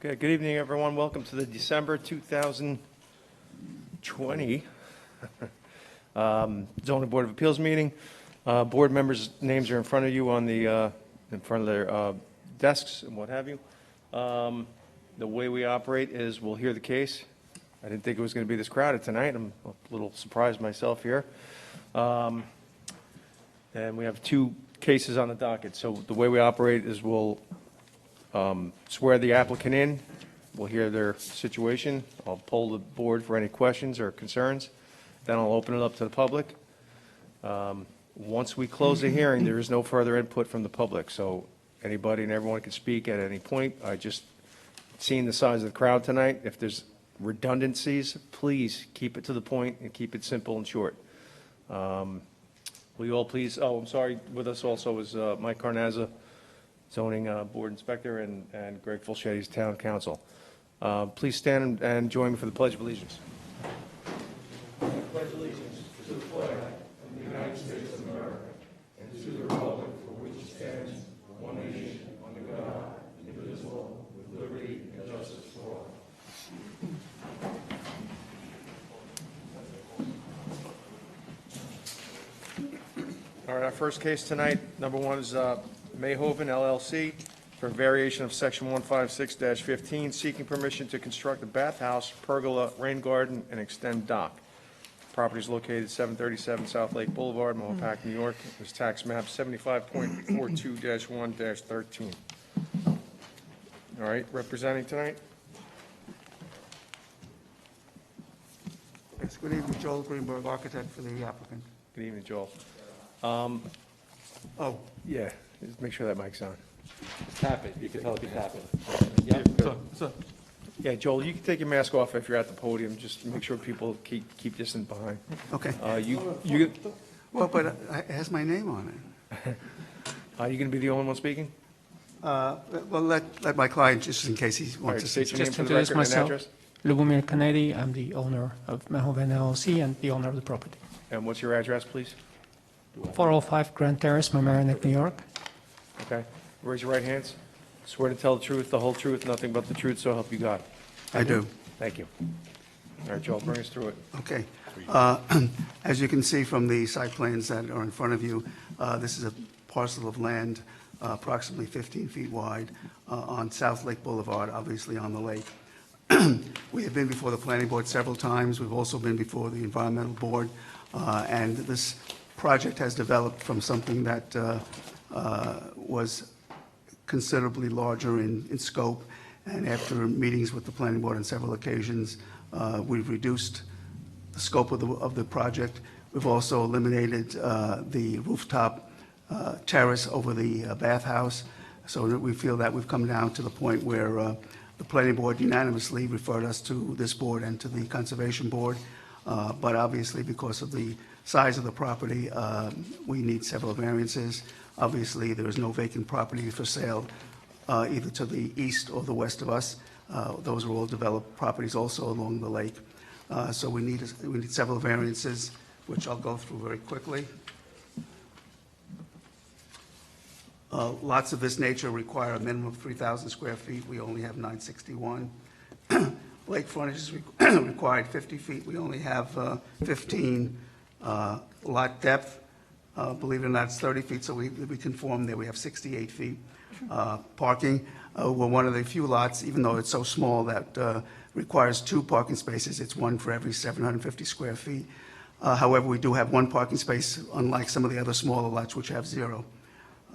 Okay, good evening, everyone. Welcome to the December 2020 Zoning Board of Appeals meeting. Board members' names are in front of you on the, in front of their desks and what have you. The way we operate is we'll hear the case. I didn't think it was going to be this crowded tonight. I'm a little surprised myself here. And we have two cases on the docket. So the way we operate is we'll swear the applicant in. We'll hear their situation. I'll poll the board for any questions or concerns. Then I'll open it up to the public. Once we close the hearing, there is no further input from the public. So anybody and everyone can speak at any point. I just seen the size of the crowd tonight. If there's redundancies, please keep it to the point and keep it simple and short. Will you all please, oh, I'm sorry, with us also is Mike Carnazza, zoning board inspector, and Greg Fulchetti, town council. Please stand and join me for the Pledge of Allegiance. I pledge allegiance to the flag of the United States of America and to the republic for which it stands, one nation, under God, indivisible, with liberty and justice for all. All right, our first case tonight, number one, is Mayhoven LLC for variation of section 156-15, seeking permission to construct a bathhouse, pergola, rain garden, and extend dock. Property is located 737 South Lake Boulevard, Mahopac, New York. It was tax map 75.42-1-13. All right, representing tonight? Yes, good evening, Joel Greenberg, architect for the applicant. Good evening, Joel. Oh, Yeah, just make sure that mic's on. Tap it, you can tell if you tap it. so, Yeah, Joel, you can take your mask off if you're at the podium. Just make sure people keep distance behind. okay. You Well, but it has my name on it. are you going to be the only one speaking? Well, let my client, just in case he All right, wants to state say. your name Just for the introduce record and myself. address. Lubomir Kennedy, I'm the owner of Mayhoven LLC and the owner of the property. And what's your address, please? 405 Grand Terrace, Mamaroneck, New York. Okay. Raise your right hands. Swear to tell the truth, the whole truth, nothing but the truth, so help you God. I do. Thank you. All right, Joel, bring us through it. Okay. As you can see from the site plans that are in front of you, this is a parcel of land approximately 15 feet wide on South Lake Boulevard, obviously on the lake. We have been before the planning board several times. We've also been before the environmental board. And this project has developed from something that was considerably larger in scope. And after meetings with the planning board on several occasions, we've reduced the scope of the project. We've also eliminated the rooftop terrace over the bathhouse, so that we feel that we've come down to the point where the planning board unanimously referred us to this board and to the conservation board. But obviously, because of the size of the property, we need several variances. Obviously, there is no vacant property for sale either to the east or the west of us. Those are all developed properties also along the lake. So we need several variances, which I'll go through very quickly. Lots of this nature require a minimum of 3,000 square feet. We only have 961. Lake frontage is required 50 feet. We only have 15. Lot depth, believe it or not, it's 30 feet, so we conform there. We have 68 feet. Parking, we're one of the few lots, even though it's so small, that requires 2 parking spaces. It's one for every 750 square feet. However, we do have 1 parking space, unlike some of the other smaller lots, which have 0.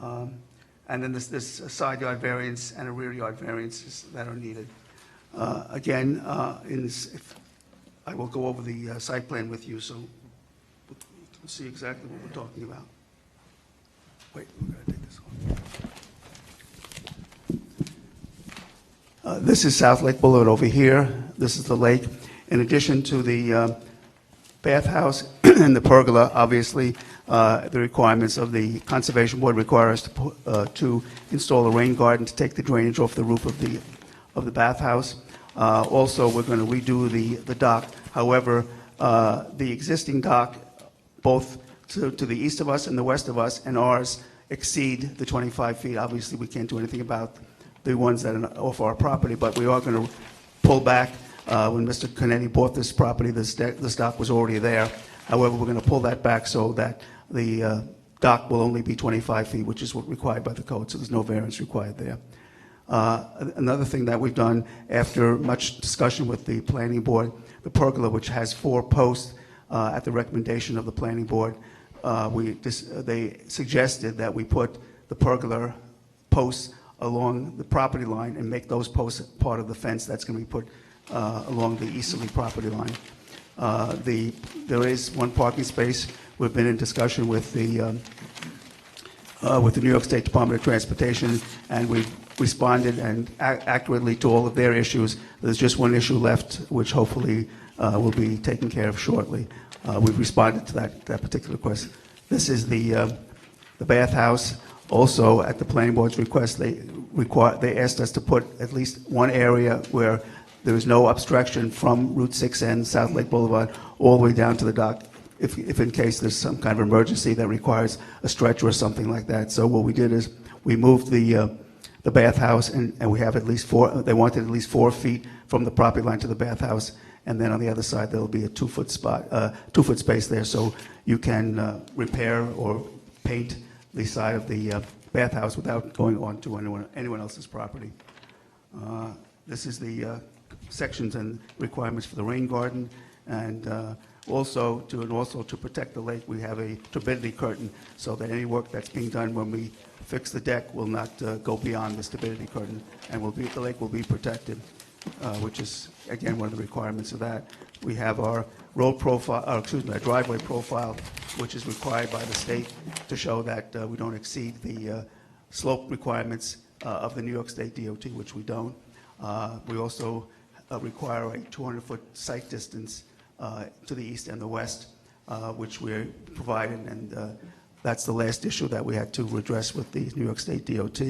And then this side yard variance and a rear yard variances that are needed. Again, I will go over the site plan with you, so we'll see exactly what we're talking about. Wait, we're going to take this one. This is South Lake Boulevard over here. This is the lake. In addition to the bathhouse and the pergola, obviously, the requirements of the Conservation Board require us to install a rain garden to take the drainage off the roof of the bathhouse. Also, we're going to redo the dock. However, the existing dock, both to the east of us and the west of us, and ours exceed the 25 feet. Obviously, we can't do anything about the ones that are off our property, but we are going to pull back. When Mr. Canetti bought this property, this dock was already there. However, we're going to pull that back so that the dock will only be 25 feet, which is what required by the code, so there's no variance required there. Another thing that we've done, after much discussion with the planning board, the pergola, which has 4 posts, at the recommendation of the planning board, they suggested that we put the pergola posts along the property line and make those posts part of the fence that's going to be put along the easterly property line. There is 1 parking space. We've been in discussion with the New York State Department of Transportation, and we've responded and accurately to all of their issues. There's just 1 issue left, which hopefully will be taken care of shortly. We've responded to that particular request. This is the bathhouse. Also, at the planning board's request, they asked us to put at least 1 area where there is no obstruction from Route 6N, South Lake Boulevard, all the way down to the dock, if in case there's some kind of emergency that requires a stretcher or something like that. So what we did is we moved the bathhouse, and we have at least 4, they wanted at least 4 feet from the property line to the bathhouse, and then on the other side, there'll be a 2-foot spot, 2-foot space there, so you can repair or paint the side of the bathhouse without going on to anyone else's property. This is the sections and requirements for the rain garden, and also to protect the lake, we have a turbidity curtain so that any work that's being done when we fix the deck will not go beyond this turbidity curtain, and the lake will be protected, which is again one of the requirements of that. We have our road profile, our driveway profile, which is required by the state to show that we don't exceed the slope requirements of the New York State DOT, which we don't. We also require a 200-foot sight distance to the east and the west, which we're providing, and that's the last issue that we had to address with the New York State DOT.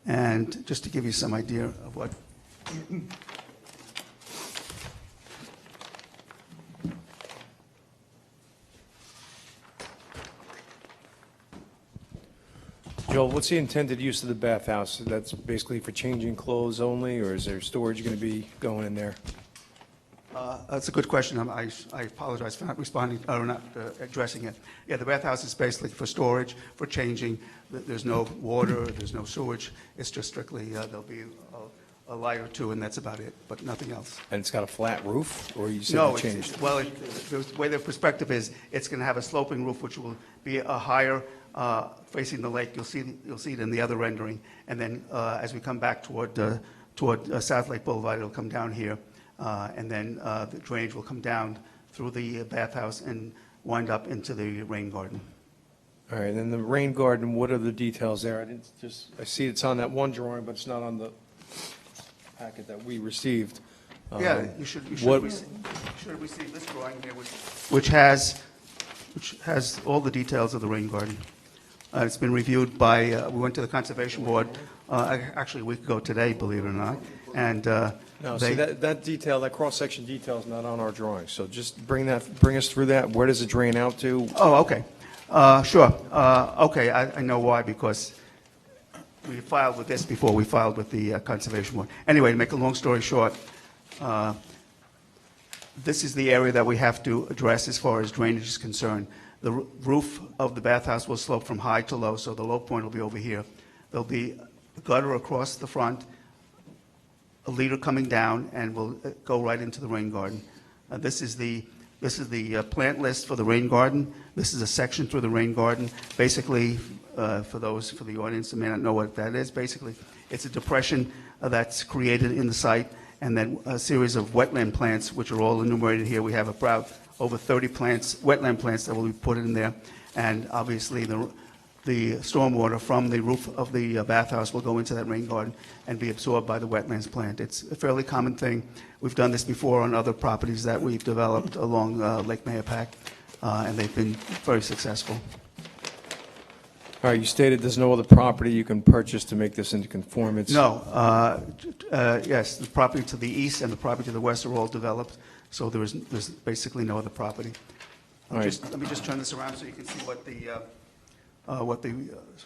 And just to give you some idea of what Joel, what's the intended use of the bathhouse? That's basically for changing clothes only, or is there storage going to be going in there? That's a good question. I apologize for not responding or not addressing it. Yeah, the bathhouse is basically for storage, for changing. There's no water, there's no sewage. It's just strictly, there'll be a light or 2, and that's about it, but nothing else. And it's got a flat roof, or you said No, you changed? the way the perspective is, it's going to have a sloping roof, which will be a higher facing the lake. You'll see it in the other rendering. And then as we come back toward South Lake Boulevard, it'll come down here. And then the drainage will come down through the bathhouse and wind up into the rain garden. All right, and then the rain garden, what are the details there? I see it's on that 1 drawing, but it's not on the packet that we received. Yeah, you should what- receive this drawing here, which has all the details of the rain garden. It's been reviewed by, we went to the Conservation Board actually a week ago today, believe it or not, and No, see, that detail, that cross-section detail is not on our drawing, so just bring us through that. Where does it drain out to? Oh, okay. Sure. Okay, I know why, because we filed with this before we filed with the Conservation Board. Anyway, to make a long story short, this is the area that we have to address as far as drainage is concerned. The roof of the bathhouse will slope from high to low, so the low point will be over here. There'll be a gutter across the front, a leader coming down, and will go right into the rain garden. This is the plant list for the rain garden. This is a section through the rain garden. Basically, for the audience that may not know what that is, basically, it's a depression that's created in the site, and then a series of wetland plants, which are all enumerated here. We have about over 30 plants, wetland plants, that will be put in there, and obviously the stormwater from the roof of the bathhouse will go into that rain garden and be absorbed by the wetlands plant. It's a fairly common thing. We've done this before on other properties that we've developed along Lake Mahopac, and they've been very successful. All right, you stated there's no other property you can purchase to make this into conformance. No, yes, the property to the east and the property to the west are all developed, so there's basically no other property. All right. Let me just turn this around so you can see what the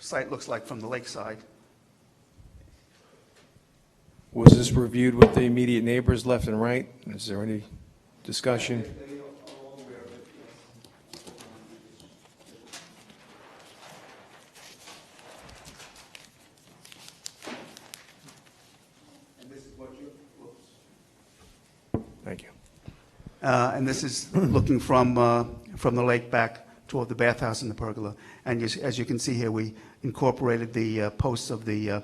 site looks like from the lakeside. Was this reviewed with the immediate neighbors left and right? Is there any discussion? Thank you. And this is looking from the lake back toward the bathhouse and the pergola. And as you can see here, we incorporated the posts of the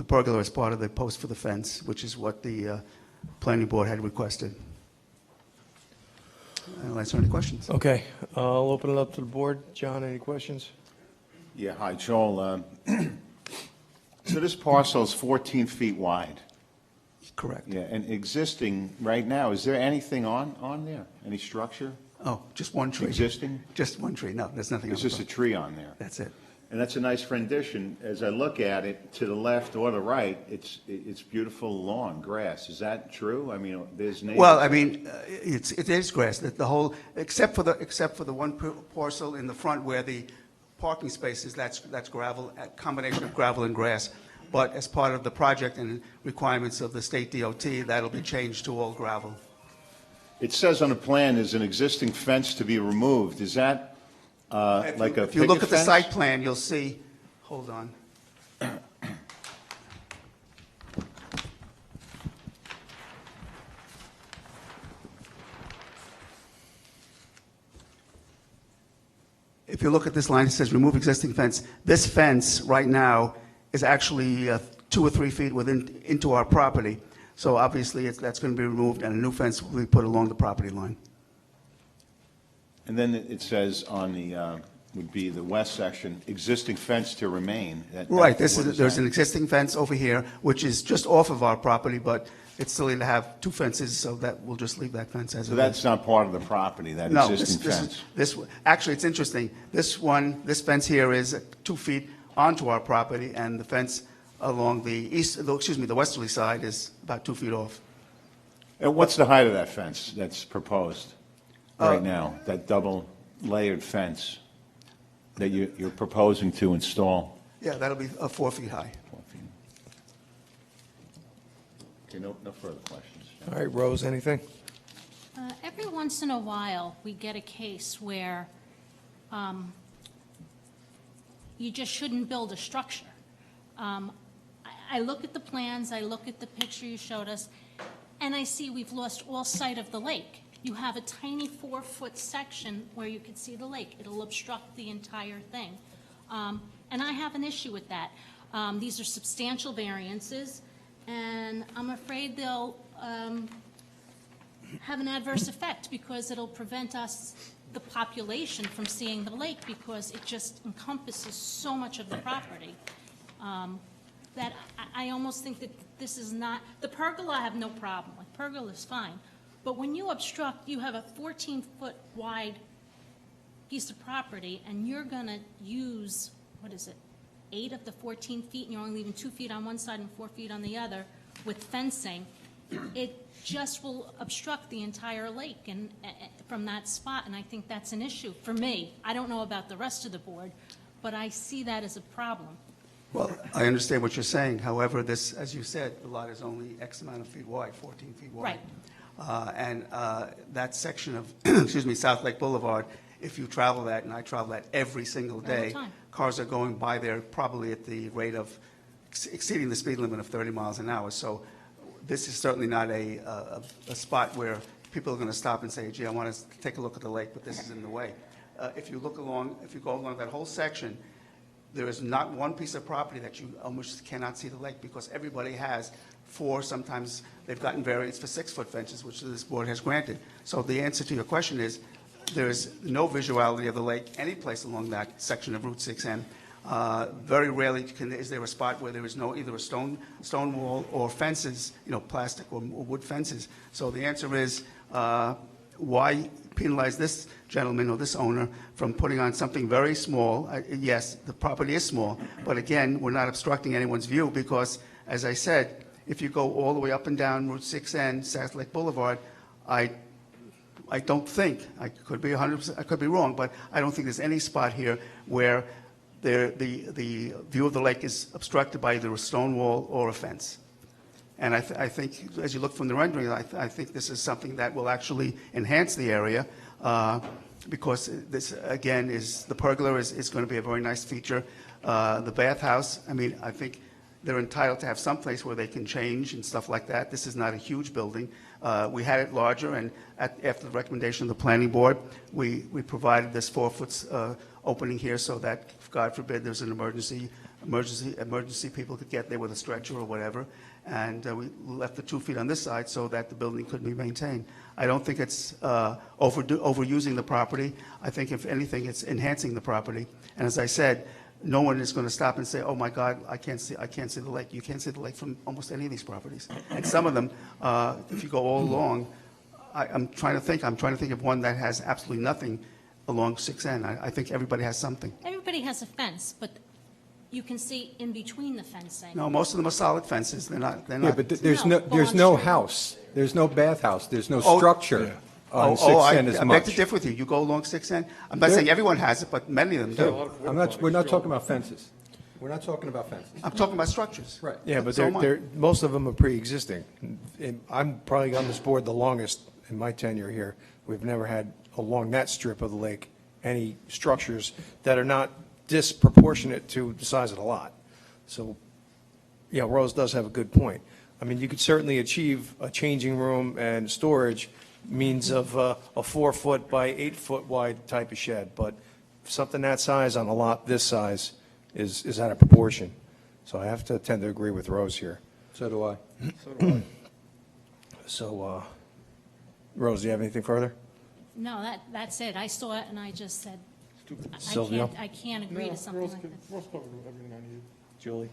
pergola as part of the post for the fence, which is what the planning board had requested. I'll answer any questions. Okay, I'll open it up to the board. John, any questions? Yeah, hi, Joel. So this parcel is 14 feet wide. Correct. Yeah, and existing right now, is there anything on there? Any structure Oh, just one tree. existing? Just one tree. No, there's nothing There's else. just a tree on there. That's it. And that's a nice rendition. As I look at it, to the left or the right, it's beautiful lawn, grass. Is that true? I mean, there's neighbors. Well, I mean, it is grass. The whole, except for the one parcel in the front where the parking spaces, that's gravel, a combination of gravel and grass. But as part of the project and requirements of the state DOT, that'll be changed to all gravel. It says on the plan there's an existing fence to be removed. Is that like a If you look picket at the fence? site plan, you'll see, hold on. If you look at this line, it says remove existing fence. This fence right now is actually 2 or 3 feet into our property. So obviously, that's going to be removed, and a new fence will be put along the property line. And then it says on the, would be the west section, existing fence to remain. Right, What there's that? an existing fence over here, which is just off of our property, but it's still going to have 2 fences, so that, we'll just leave that fence as it So is. that's not part of the property, that No, existing fence? actually, it's interesting. This fence here is 2 feet onto our property, and the fence along the the westerly side is about 2 feet off. And what's the height of that fence that's proposed Uh, right now? That double layered fence that you're proposing to install? Yeah, that'll be 4 feet high. 4 feet. Okay, no further questions. All right, Rose, anything? Every once in a while, we get a case where you just shouldn't build a structure. I look at the plans, I look at the picture you showed us, and I see we've lost all sight of the lake. You have a tiny 4-foot section where you can see the lake. It'll obstruct the entire thing. And I have an issue with that. These are substantial variances, and I'm afraid they'll have an adverse effect because it'll prevent us, the population, from seeing the lake because it just encompasses so much of the property. That I almost think that this is not, the pergola I have no problem with, pergola is fine. But when you obstruct, you have a 14-foot wide piece of property, and you're gonna use, 8 of the 14 feet, and you're only leaving 2 feet on one side and 4 feet on the other with fencing, it just will obstruct the entire lake and from that spot, and I think that's an issue for me. I don't know about the rest of the board, but I see that as a problem. Well, I understand what you're saying. However, this, as you said, the lot is only X amount of feet wide, 14 feet wide. Right. And that section of, South Lake Boulevard, if you travel that, and I travel that every single All the day, time. cars are going by there probably at the rate of exceeding the speed limit of 30 miles an hour. So this is certainly not a spot where people are going to stop and say, gee, I want to take a look at the lake, but this is in the way. If you go along that whole section, there is not one piece of property that you almost cannot see the lake because everybody has 4, sometimes they've gotten variance for 6-foot fences, which this board has granted. So the answer to your question is there is no visuality of the lake any place along that section of Route 6N. Very rarely is there a spot where there is either a stone wall or fences, plastic or wood fences. So the answer is why penalize this gentleman or this owner from putting on something very small? Yes, the property is small, but again, we're not obstructing anyone's view because, as I said, if you go all the way up and down Route 6N, South Lake Boulevard, I don't think, I could be 100%, I could be wrong, but I don't think there's any spot here where the view of the lake is obstructed by either a stone wall or a fence. And I think, as you look from the rendering, I think this is something that will actually enhance the area, because this, again, the pergola is going to be a very nice feature. The bathhouse, I mean, I think they're entitled to have some place where they can change and stuff like that. This is not a huge building. We had it larger, and after the recommendation of the planning board, we provided this 4-foot opening here so that, God forbid, there's an emergency, people could get there with a stretcher or whatever. And we left the 2 feet on this side so that the building could be maintained. I don't think it's overusing the property. I think, if anything, it's enhancing the property. And as I said, no one is going to stop and say, "Oh my God, I can't see the lake." You can't see the lake from almost any of these properties. And some of them, if you go all along, I'm trying to think of one that has absolutely nothing along 6N. I think everybody has something. Everybody has a fence, but you can see in between the fencing. No, most of them are solid fences. They're not. Yeah, but there's No, no, there's Bond no Street. house, there's no bathhouse, there's no Oh, structure on 6N as I beg to much. differ with you. You go along 6N. I'm not There- saying everyone has it, but many of them do. We're not talking about fences. We're not talking about fences. I'm talking about structures. Right. Yeah, but So am I. most of them are pre-existing. And I'm probably on this board the longest in my tenure here. We've never had along that strip of the lake any structures that are not disproportionate to the size of the lot. So, yeah, Rose does have a good point. I mean, you could certainly achieve a changing room and storage means of a 4-foot by 8-foot wide type of shed, but something that size on a lot this size is out of proportion. So I have to tend to agree with Rose here. So do I. So, Rose, do you have anything further? No, that's it. I saw it and I just said, Silvio? I can't agree to something like this. Julie?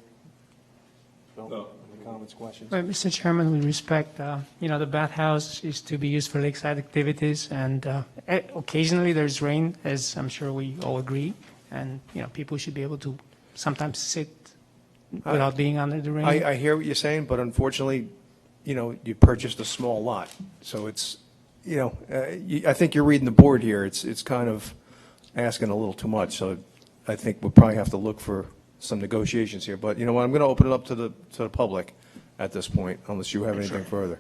Bill? Any comments, questions? Well, Mr. Chairman, with respect, the bathhouse is to be used for lakeside activities, and occasionally there's rain, as I'm sure we all agree, and, people should be able to sometimes sit without being under the rain. I hear what you're saying, but unfortunately, you purchased a small lot. So it's, I think you're reading the board here. It's kind of asking a little too much. So I think we'll probably have to look for some negotiations here. But you know what, I'm going to open it up to the public at this point, unless you have anything further.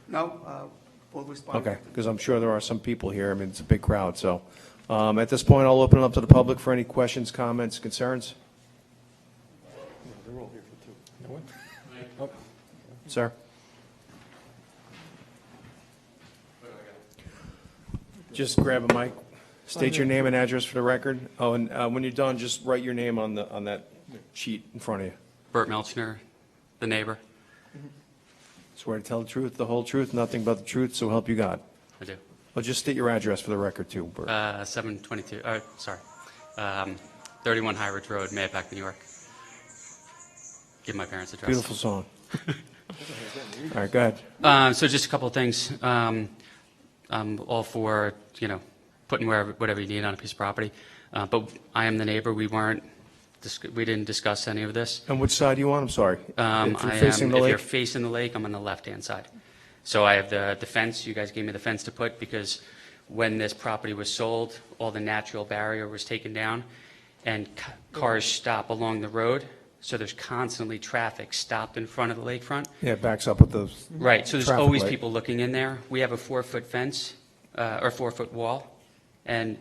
No, we'll respond. Okay, because I'm sure there are some people here. I mean, it's a big crowd, so. At this point, I'll open it up to the public for any questions, comments, concerns. Sir? Just grab a mic, state your name and address for the record. Oh, and when you're done, just write your name on that sheet in front of you. Bert Melchner, the neighbor. Swear to tell the truth, the whole truth, nothing but the truth, so help you God. I do. Well, just state your address for the record, too, Bert. 722, 31 High Ridge Road, Mayapack, New York. Give my parents' address. Beautiful song. All right, go ahead. So just a couple of things. I'm all for, putting whatever you need on a piece of property. But I am the neighbor. We didn't discuss any of this. And which side do you want? I'm sorry. If you're facing the If lake? you're facing the lake, I'm on the left-hand side. So I have the fence. You guys gave me the fence to put because when this property was sold, all the natural barrier was taken down, and cars stop along the road. So there's constantly traffic stopped in front of the lakefront. Yeah, it backs up with those. Right, so there's Traffic always light. people looking in there. We have a 4-foot fence, or 4-foot wall, and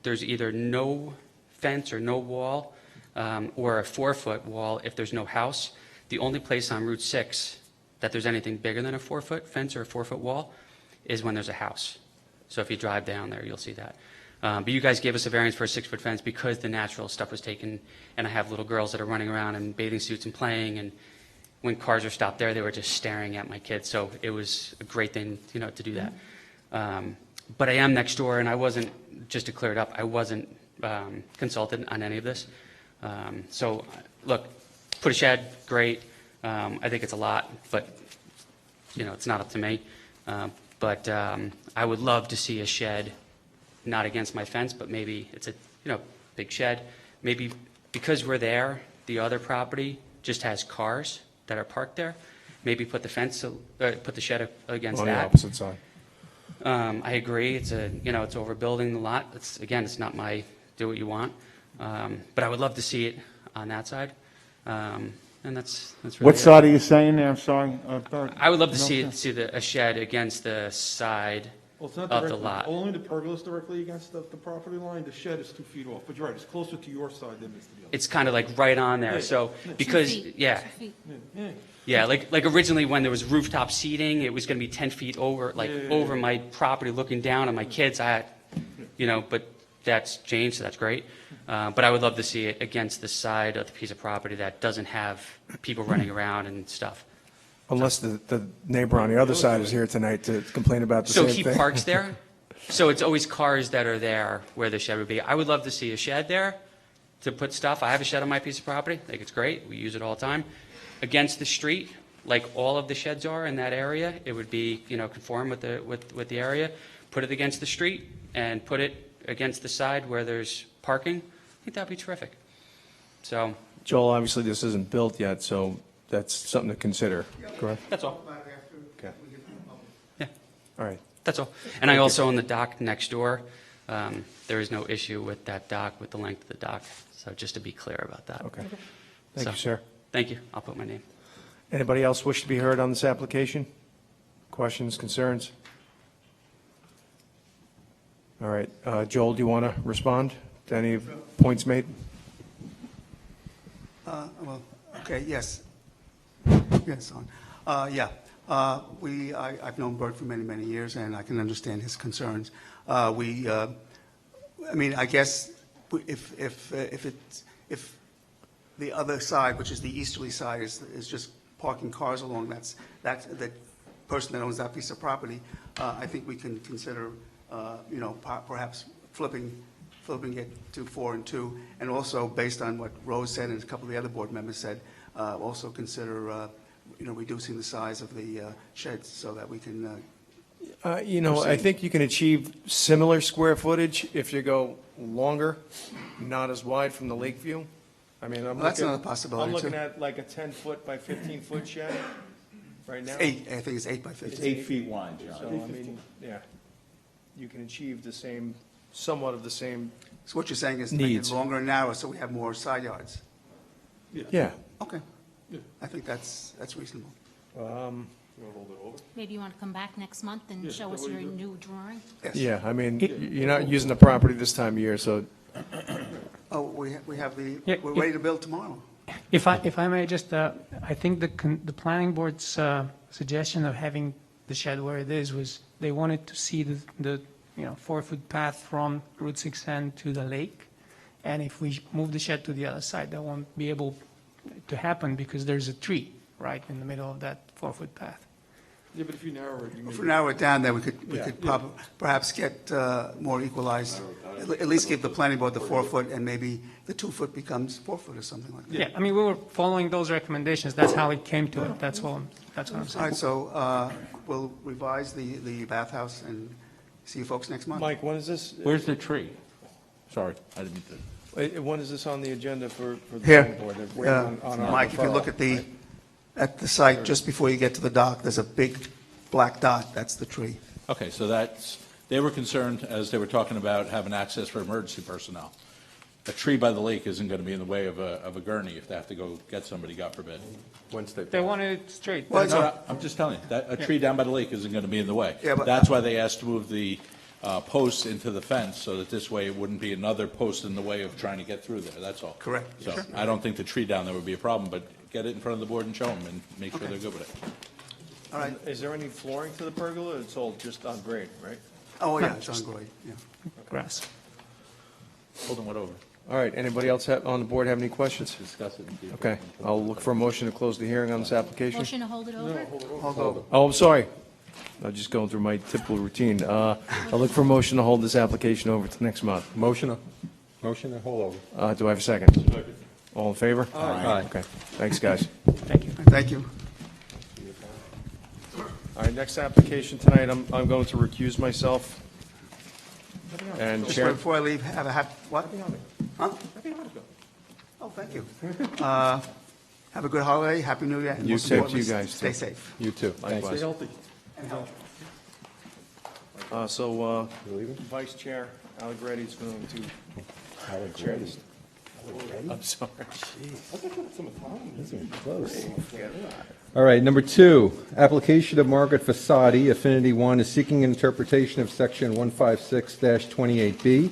there's either no fence or no wall, or a 4-foot wall if there's no house. The only place on Route 6 that there's anything bigger than a 4-foot fence or a 4-foot wall is when there's a house. So if you drive down there, you'll see that. But you guys gave us a variance for a 6-foot fence because the natural stuff was taken, and I have little girls that are running around in bathing suits and playing, and when cars are stopped there, they were just staring at my kids. So it was a great thing, to do that. But I am next door, and I wasn't, just to clear it up, I wasn't consulted on any of this. So, look, put a shed, great. I think it's a lot, but, it's not up to me. But I would love to see a shed, not against my fence, but maybe it's a, big shed. Maybe because we're there, the other property just has cars that are parked there. Maybe put the shed against On the that. opposite side. I agree. It's it's overbuilding the lot. It's not my do what you want. But I would love to see it on that side. And that's really What it. side are you saying there, I'm sorry? Bert? I would love to see, No, a shed against the side Well, it's not of the directly, lot. only the pergola's directly against the property line, the shed is 2 feet off, but you're right, it's closer to your side than it is to the other. It's kind of like right on there, so, because, 2 feet, yeah. 2 feet. Yeah, Yeah, like originally when there was rooftop seating, it was going to be 10 feet over, like over my property, looking down on my kids. But that's changed, so that's great. But I would love to see it against the side of the piece of property that doesn't have people running around and stuff. Unless the neighbor on the other side is here tonight to complain about the So same he thing. parks there, so it's always cars that are there where the shed would be. I would love to see a shed there to put stuff. I have a shed on my piece of property, I think it's great, we use it all the time. Against the street, like all of the sheds are in that area, it would be, conform with the area. Put it against the street and put it against the side where there's parking. I think that'd be terrific. So, Joel, obviously this isn't built yet, so that's something to consider, correct? that's all. Okay. Yeah. All right. That's all. And I also own the dock next door. There is no issue with that dock, with the length of the dock. So just to be clear about that. Okay. Thank So- you, sir. Thank you. I'll put my name. Anybody else wish to be heard on this application? Questions, concerns? All right. Joel, do you want to respond to any points made? Well, okay, yes. Yes, on. I've known Bert for many, many years, and I can understand his concerns. I guess if the other side, which is the easterly side, is just parking cars along, that's the person that owns that piece of property, I think we can consider, perhaps flipping it to 4 and 2, and also based on what Rose said and a couple of the other board members said, also consider, reducing the size of the sheds so that we can, I think you can achieve similar square footage if you go longer, not as wide from the lake view. I mean, That's another possibility, I'm looking too. at like a 10-foot by 15-foot shed right now. I think it's 8 by It's 15. 8 feet wide, So, John. I mean, yeah, you can achieve the same, somewhat of the same, So what you're saying is to make it Needs. longer and narrower so we have more side yards? yeah. Okay. I think that's reasonable. Maybe you want to come back next month and show us your new drawing? Yes. Yeah, I mean, you're not using the property this time of year, so Oh, we have Yeah, we're ready to build tomorrow. If I may just, I think the planning board's suggestion of having the shed where it is was, they wanted to see the 4-foot path from Route 6N to the lake. And if we move the shed to the other side, that won't be able to happen because there's a tree right in the middle of that 4-foot path. yeah, but if you narrow it, you If make we narrow it down, then we could perhaps get more equalized, at least give the planning board the 4-foot, and maybe the 2-foot becomes 4-foot or something like that. Yeah, I mean, we were following those recommendations. That's how it came to it. That's what I'm All saying. right, so we'll revise the bathhouse and see you folks next month. Mike, when is this, Where's the tree? Sorry, I didn't mean to. when is this on the agenda for the Here, planning board? They're waiting on our Mike, if you look referral. at the site, just before you get to the dock, there's a big black dot, that's the tree. Okay, so they were concerned, as they were talking about having access for emergency personnel. A tree by the lake isn't going to be in the way of a gurney if they have to go get somebody, God forbid. Once they. They wanted it straight. Well, No, I'm just telling you, that, a tree down by the lake isn't going to be in the way. Yeah, but- That's why they asked to move the posts into the fence, so that this way it wouldn't be another post in the way of trying to get through there, that's all. Correct. So I don't think the tree down there would be a problem, but get it in front of the board and show them and make sure they're good with it. All right, Is there any flooring to the pergola? It's all just on grade, right? oh, yeah, it's on grade, yeah. Grass. Hold them, what over? All right, anybody else on the board have any questions? Discuss it. and see if- Okay, I'll look for a motion to close the hearing on this application. Motion to hold it over? Hold over. Oh, I'm sorry. I'm just going through my typical routine. I'll look for a motion to hold this application over to next month. Motion to hold over. Do I have a second? All in favor? Aye. Okay, thanks, guys. Thank you. Thank you. All right, next application tonight, I'm going to recuse myself. And Just Chair, before I leave, have a what? Huh? Oh, thank you. Have a good holiday, Happy New Year. and You most too, importantly, you guys, Stay too. safe. you too. Stay Likewise. healthy. So, Vice Chair Allegretti is going to chair this. I'm sorry. All right, number 2, application of Margaret Fasadi, Affinity 1, is seeking an interpretation of Section 156-28B,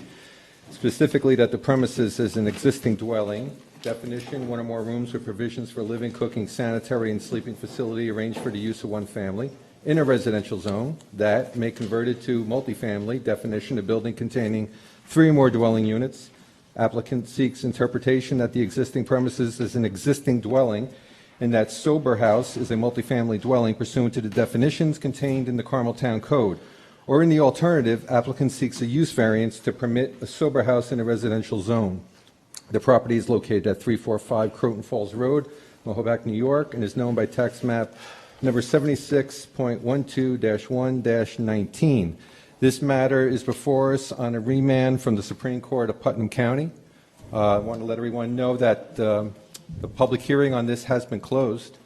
specifically that the premises is an existing dwelling. Definition, one or more rooms with provisions for living, cooking, sanitary, and sleeping facility arranged for the use of one family in a residential zone that may convert it to multifamily. Definition, a building containing 3 or more dwelling units. Applicant seeks interpretation that the existing premises is an existing dwelling and that sober house is a multifamily dwelling pursuant to the definitions contained in the Carmel Town Code. Or in the alternative, applicant seeks a use variance to permit a sober house in a residential zone. The property is located at 345 Croton Falls Road, Mahopac, New York, and is known by tax map number 76.12-1-19. This matter is before us on a remand from the Supreme Court of Putnam County. I want to let everyone know that the public hearing on this has been closed,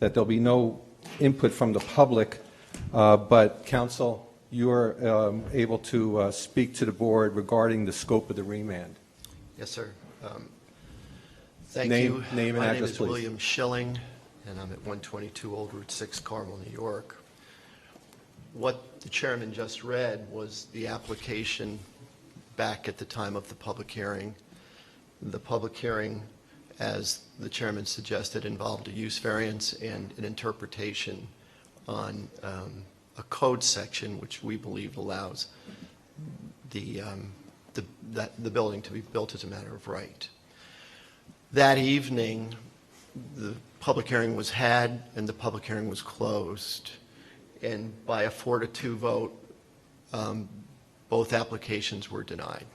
that there'll be no input from the public, but counsel, you're able to speak to the board regarding the scope of the remand. Yes, sir. Thank Name- you. name and My address, name is please. William Schilling, and I'm at 122 Old Route 6, Carmel, New York. What the chairman just read was the application back at the time of the public hearing. The public hearing, as the chairman suggested, involved a use variance and an interpretation on a code section which we believe allows the building to be built as a matter of right. That evening, the public hearing was had and the public hearing was closed. And by a 4-2 vote, both applications were denied.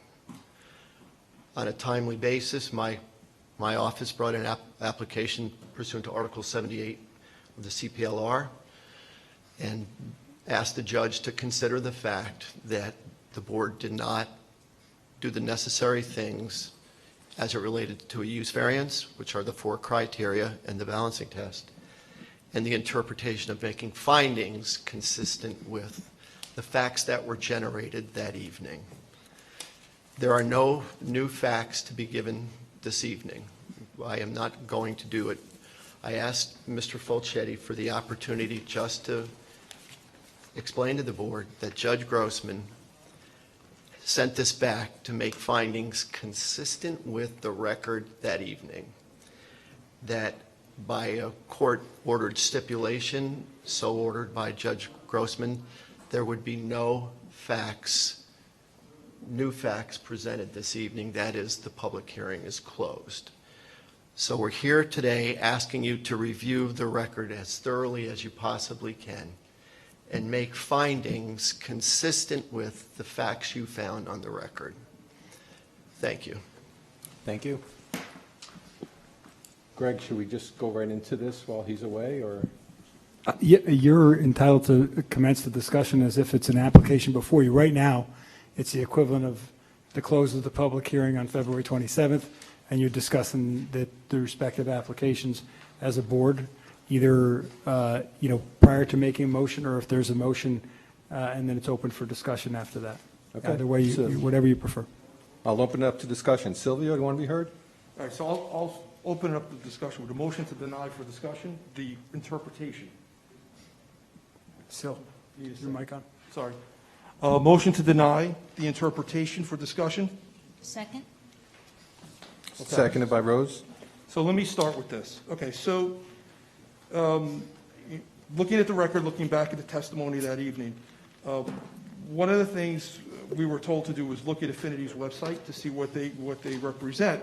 On a timely basis, my office brought an application pursuant to Article 78 of the CPLR and asked the judge to consider the fact that the board did not do the necessary things as it related to a use variance, which are the 4 criteria and the balancing test, and the interpretation of making findings consistent with the facts that were generated that evening. There are no new facts to be given this evening. I am not going to do it. I asked Mr. Fulchetti for the opportunity just to explain to the board that Judge Grossman sent this back to make findings consistent with the record that evening, that by a court-ordered stipulation, so ordered by Judge Grossman, there would be no facts, new facts presented this evening. That is, the public hearing is closed. So we're here today asking you to review the record as thoroughly as you possibly can and make findings consistent with the facts you found on the record. Thank you. Thank you. Greg, should we just go right into this while he's away, or? You're entitled to commence the discussion as if it's an application before you. Right now, it's the equivalent of the close of the public hearing on February 27th, and you're discussing the respective applications as a board, either prior to making a motion, or if there's a motion, and then it's open for discussion after that. Okay. Either way, whatever you prefer. I'll open it up to discussion. Sylvia, do you want to be heard? All right, so I'll open up the discussion with a motion to deny for discussion, the interpretation. Sil, your mic on? Sorry. Motion to deny the interpretation for discussion. Second? Seconded by Rose. So let me start with this. Okay, so looking at the record, looking back at the testimony that evening, one of the things we were told to do was look at Affinity's website to see what they represent.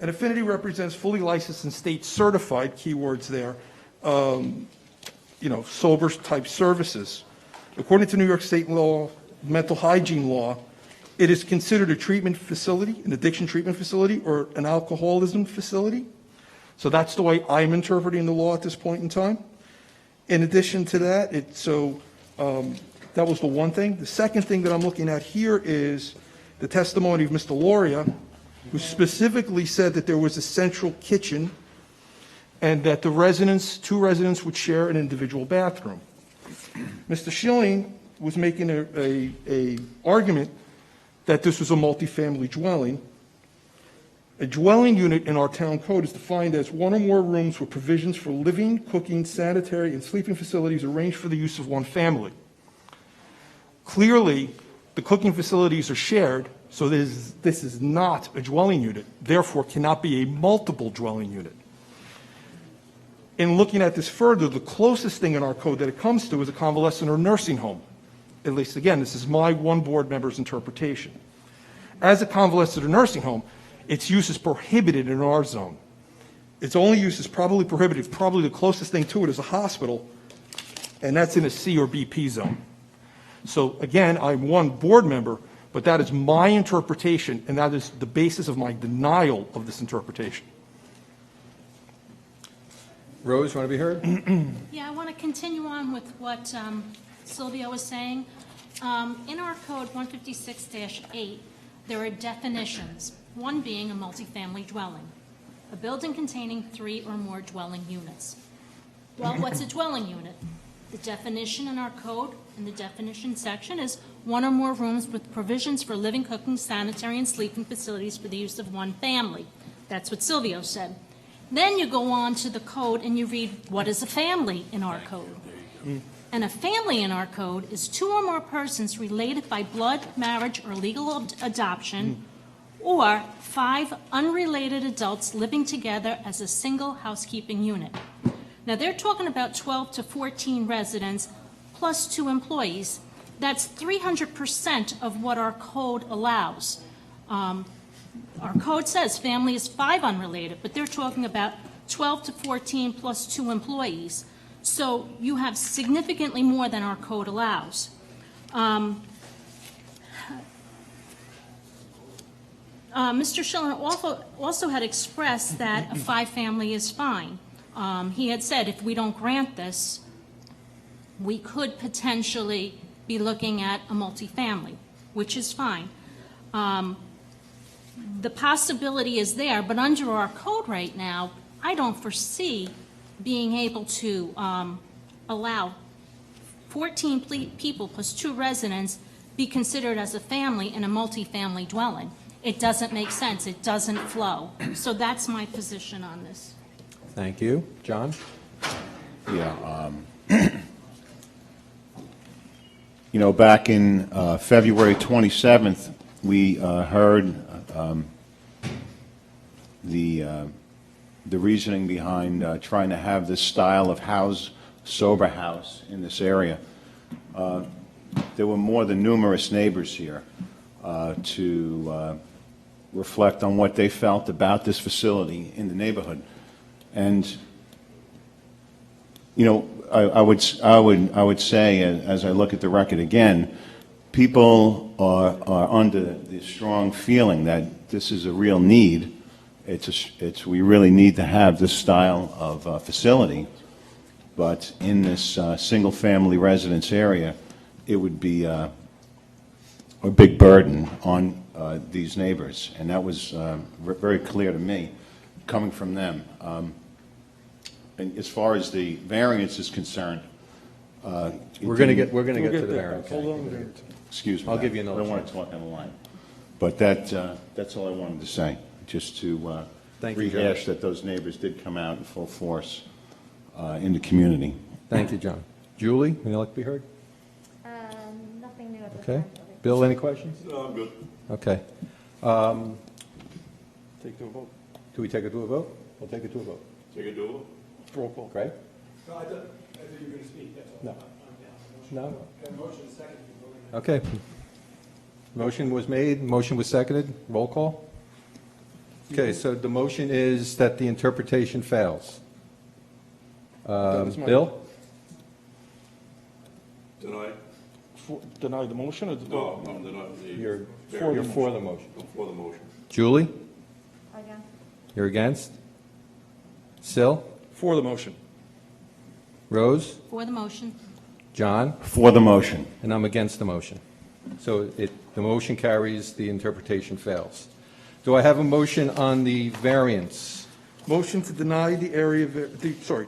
And Affinity represents fully licensed and state certified, keywords there, sober type services. According to New York State law, mental hygiene law, it is considered a treatment facility, an addiction treatment facility, or an alcoholism facility. So that's the way I'm interpreting the law at this point in time. In addition to that, that was the one thing. The second thing that I'm looking at here is the testimony of Mr. Loria, who specifically said that there was a central kitchen and that the two residents would share an individual bathroom. Mr. Schilling was making a argument that this was a multifamily dwelling. A dwelling unit in our town code is defined as one or more rooms with provisions for living, cooking, sanitary, and sleeping facilities arranged for the use of one family. Clearly, the cooking facilities are shared, so this is not a dwelling unit, therefore cannot be a multiple dwelling unit. In looking at this further, the closest thing in our code that it comes to is a convalescent or nursing home. At least, again, this is my one board member's interpretation. As a convalescent or nursing home, its use is prohibited in our zone. Its only use is probably prohibited. Probably the closest thing to it is a hospital, and that's in a C or BP zone. So again, I'm one board member, but that is my interpretation, and that is the basis of my denial of this interpretation. Rose, want to be heard? Yeah, I want to continue on with what Sylvia was saying. In our code 156-8, there are definitions, one being a multifamily dwelling, a building containing 3 or more dwelling units. Well, what's a dwelling unit? The definition in our code, in the definition section, is one or more rooms with provisions for living, cooking, sanitary, and sleeping facilities for the use of one family. That's what Silvio said. Then you go on to the code and you read, what is a family in our code? And a family in our code is 2 or more persons related by blood, marriage, or legal adoption, or 5 unrelated adults living together as a single housekeeping unit. Now, they're talking about 12 to 14 residents plus 2 employees. That's 300% of what our code allows. Our code says family is 5 unrelated, but they're talking about 12 to 14 plus 2 employees. So you have significantly more than our code allows. Mr. Schiller also had expressed that a 5-family is fine. He had said if we don't grant this, we could potentially be looking at a multifamily, which is fine. The possibility is there, but under our code right now, I don't foresee being able to allow 14 people plus 2 residents be considered as a family in a multifamily dwelling. It doesn't make sense. It doesn't flow. So that's my position on this. Thank you. John? Yeah. Back in February 27th, we heard the reasoning behind trying to have this style of house, sober house, in this area. There were more than numerous neighbors here to reflect on what they felt about this facility in the neighborhood. And I would say, as I look at the record again, people are under the strong feeling that this is a real need. We really need to have this style of facility, but in this single-family residence area, it would be a big burden on these neighbors, and that was very clear to me, coming from them. And as far as the variance is concerned, We're going to get to the variance. Hold on. Excuse me. I'll give you another I don't want to talk on the line. But that's all I wanted to say, just to Thank you, John. rehash that those neighbors did come out in full force in the community. Thank you, John. Julie, would you like to be heard? Nothing new at this Okay. time. Bill, any questions? No, I'm good. Okay. Take the vote. Do we take it to a vote? We'll take it to a vote. Take a duel? Roll call. Craig? I thought you were going to speak, that's all. No. No? Motion is second. Okay. Motion was made, motion was seconded, roll call? Okay, so the motion is that the interpretation fails. was my- Bill? Deny? Deny the motion or? No, I'm denying the. You're For for the motion. I'm for the motion. Julie? Again. You're against? Sil? For the motion. Rose? For the motion. John? For the motion. And I'm against the motion. So the motion carries, the interpretation fails. Do I have a motion on the variance? Motion to deny the area,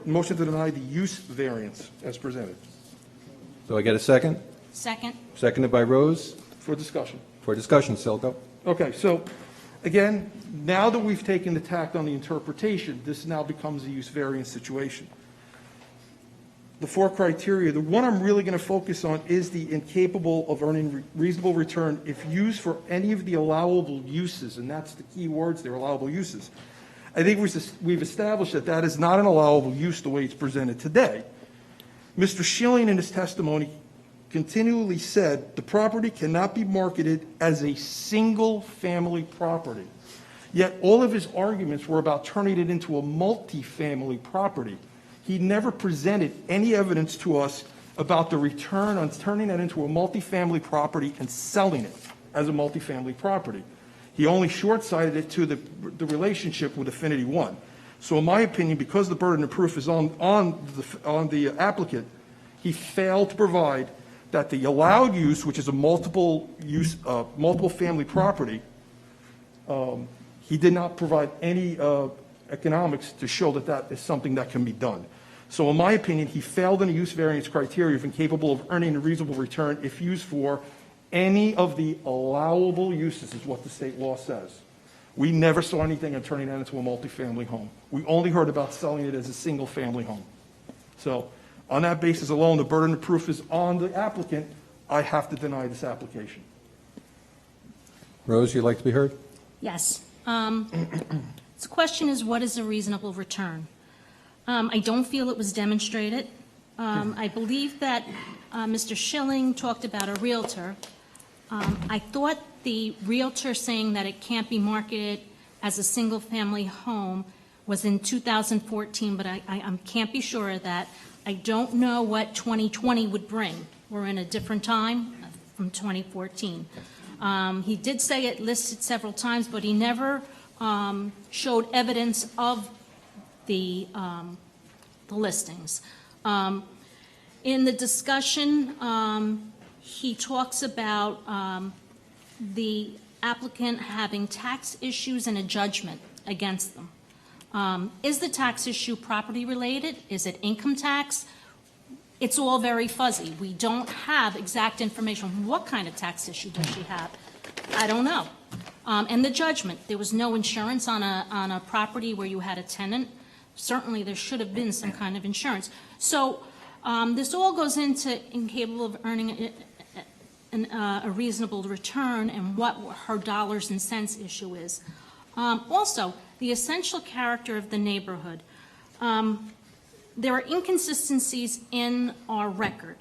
motion to deny the use variance as presented. Do I get a second? Second. Seconded by Rose. For discussion. For discussion, Sil, go. Okay, so Again, now that we've taken the tact on the interpretation, this now becomes a use variance situation. The four criteria, the one I'm really going to focus on is the incapable of earning reasonable return if used for any of the allowable uses, and that's the key words there, allowable uses. I think we've established that that is not an allowable use the way it's presented today. Mr. Schilling in his testimony continually said the property cannot be marketed as a single-family property. Yet all of his arguments were about turning it into a multi-family property. He never presented any evidence to us about the return on turning that into a multifamily property and selling it as a multifamily property. He only short-sighted it to the relationship with Affinity One. So in my opinion, because the burden of proof is on the applicant, he failed to provide that the allowed use, which is a multiple family property, he did not provide any economics to show that that is something that can be done. So in my opinion, he failed in the use variance criteria of incapable of earning a reasonable return if used for any of the allowable uses, is what the state law says. We never saw anything on turning that into a multifamily home. We only heard about selling it as a single-family home. So on that basis alone, the burden of proof is on the applicant. I have to deny this application. Rose, you'd like to be heard? Yes. The question is, what is a reasonable return? I don't feel it was demonstrated. I believe that Mr. Schilling talked about a realtor. I thought the realtor saying that it can't be marketed as a single-family home was in 2014, but I can't be sure of that. I don't know what 2020 would bring. We're in a different time from 2014. He did say it listed several times, but he never showed evidence of the listings. In the discussion, he talks about the applicant having tax issues and a judgment against them. Is the tax issue property related? Is it income tax? It's all very fuzzy. We don't have exact information. What kind of tax issue does she have? I don't know. And the judgment, there was no insurance on a property where you had a tenant. Certainly there should have been some kind of insurance. So this all goes into incapable of earning a reasonable return and what her dollars and cents issue is. Also, the essential character of the neighborhood. There are inconsistencies in our record.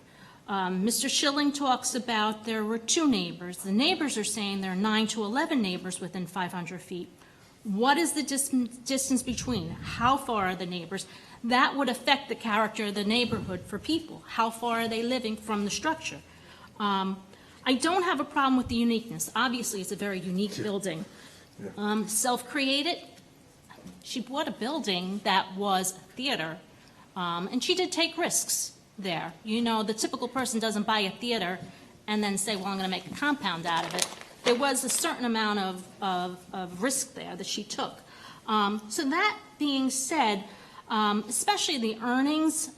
Mr. Schilling talks about there were 2 neighbors. The neighbors are saying there are 9 to 11 neighbors within 500 feet. What is the distance between? How far are the neighbors? That would affect the character of the neighborhood for people. How far are they living from the structure? I don't have a problem with the uniqueness. Obviously, it's a very unique building. Self-created. She bought a building that was a theater, and she did take risks there. You know, the typical person doesn't buy a theater and then say, well, I'm going to make a compound out of it. There was a certain amount of risk there that she took. So that being said, especially the earnings,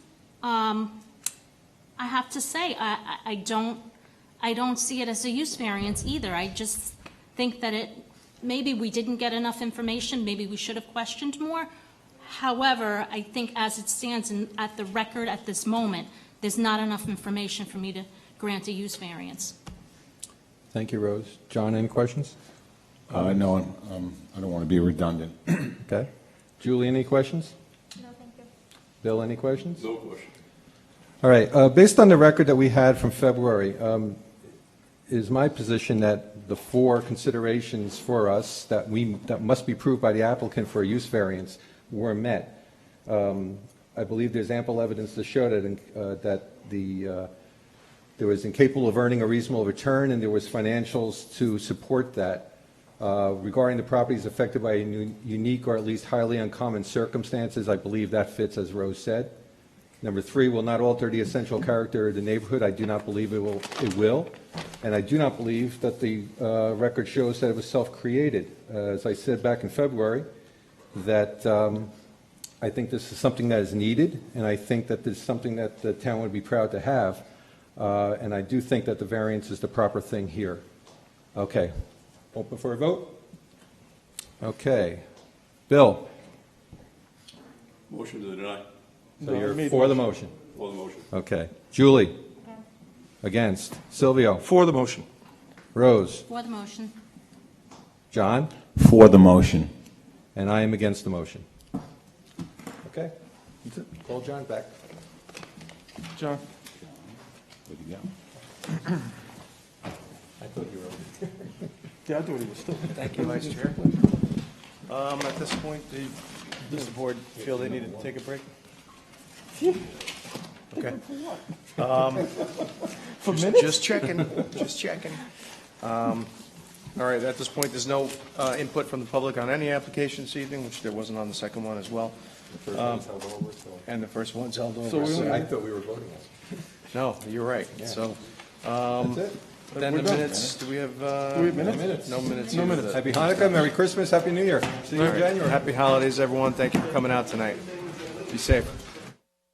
I have to say, I don't see it as a use variance either. I just think that maybe we didn't get enough information, maybe we should have questioned more. However, I think as it stands at the record at this moment, there's not enough information for me to grant a use variance. Thank you, Rose. John, any questions? No, I don't want to be redundant. Okay. Julie, any questions? No, thank you. Bill, any questions? No questions. All right. Based on the record that we had from February, is my position that the 4 considerations for us that must be proved by the applicant for a use variance were met. I believe there's ample evidence to show that there was incapable of earning a reasonable return, and there was financials to support that. Regarding the properties affected by unique or at least highly uncommon circumstances, I believe that fits, as Rose said. Number 3, will not alter the essential character of the neighborhood. I do not believe it will. And I do not believe that the record shows that it was self-created. As I said back in February, that I think this is something that is needed, and I think that this is something that the town would be proud to have. And I do think that the variance is the proper thing here. Okay. Open for a vote? Okay. Bill? Motion to deny. So No, I you're made for the motion. motion? For the motion. Okay. Julie? Against? Silvio? For the motion. Rose? For the motion. John? For the motion. And I am against the motion. Okay. Call John back. John? Good to go. I thought you were. Yeah, I thought he was still. Thank you, Vice Chair. At this point, does the board feel they need to take a break? Okay. For minutes? Just checking, just checking. All right, at this point, there's no input from the public on any application this evening, which there wasn't on the second one as well. And the first one's held over. So we so- I thought we were voting on it. No, you're right. So, That's it. then We're the done. minutes, do we have? Do we have minutes? No minutes. No here. minutes. Happy Hanukkah, Merry Christmas, Happy New Year. See you All in right. January. Happy holidays, everyone. Thank you for coming out tonight. Be safe.